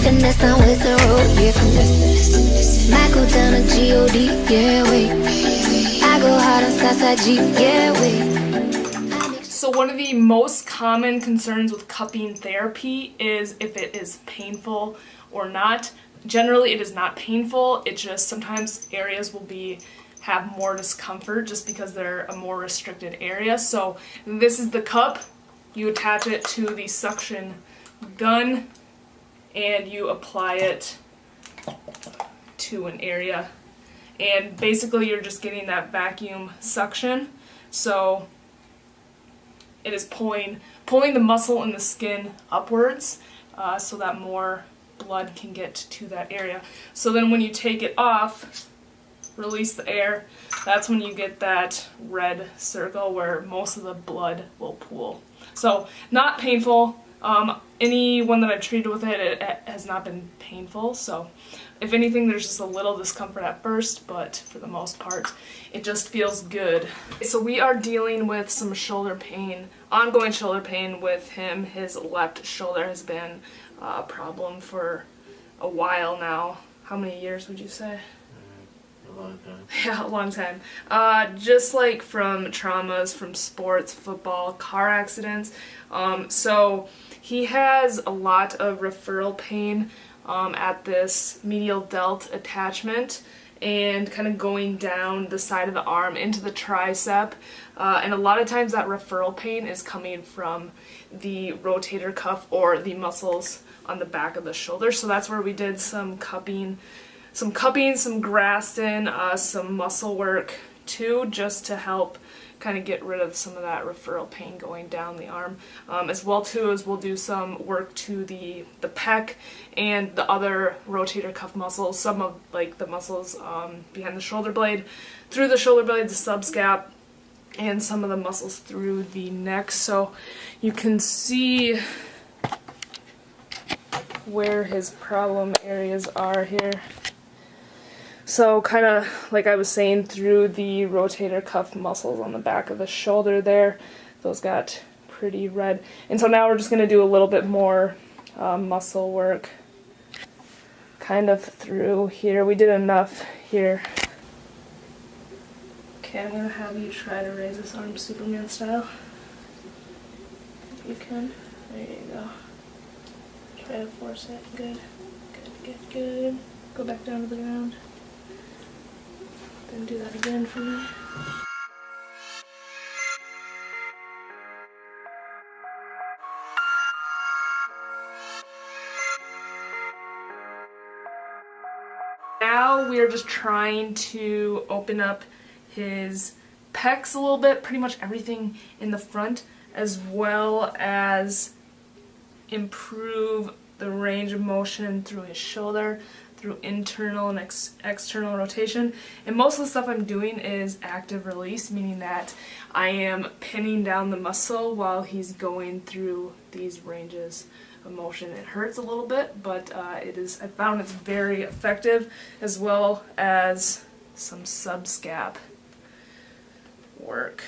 Finesse on with the road, yeah, finesse. Might go down to G-O-D, yeah, wait. I go hard on Southside G, yeah, wait. So one of the most common concerns with cupping therapy is if it is painful or not. Generally, it is not painful. It just sometimes areas will have more discomfort just because they're a more restricted area. So this is the cup. You attach it to the suction gun and you apply it to an area. And basically you're just getting that vacuum suction. So it is pulling the muscle and the skin upwards so that more blood can get to that area. So then when you take it off, release the air, that's when you get that red circle where most of the blood will pool. So not painful. Anyone that I've treated with it has not been painful. So if anything, there's just a little discomfort at first, but for the most part, it just feels good. So we are dealing with some shoulder pain, ongoing shoulder pain with him. His left shoulder has been a problem for a while now. How many years would you say? A long time. Yeah, a long time. Just like from traumas, from sports, football, car accidents. So he has a lot of referral pain at this medial delt attachment and kind of going down the side of the arm into the tricep. And a lot of times that referral pain is coming from the rotator cuff or the muscles on the back of the shoulder. So that's where we did some cupping, some Graston, some muscle work too, just to help kind of get rid of some of that referral pain going down the arm. As well too as we'll do some work to the pec and the other rotator cuff muscles, some of like the muscles behind the shoulder blade, through the shoulder blade, the subscap, and some of the muscles through the neck. So you can see where his problem areas are here. So kind of like I was saying, through the rotator cuff muscles on the back of the shoulder there, those got pretty red. And so now we're just going to do a little bit more muscle work kind of through here. We did enough here. Okay, I'm going to have you try to raise this arm Superman style. If you can. There you go. Try to force it. Good. Good, good, good. Go back down to the ground. Then do that again for me. Now we are just trying to open up his pecs a little bit, pretty much everything in the front, as well as improve the range of motion through his shoulder, through internal and external rotation. And most of the stuff I'm doing is active release, meaning that I am pinning down the muscle while he's going through these ranges of motion. It hurts a little bit, but I found it's very effective, as well as some subscap work.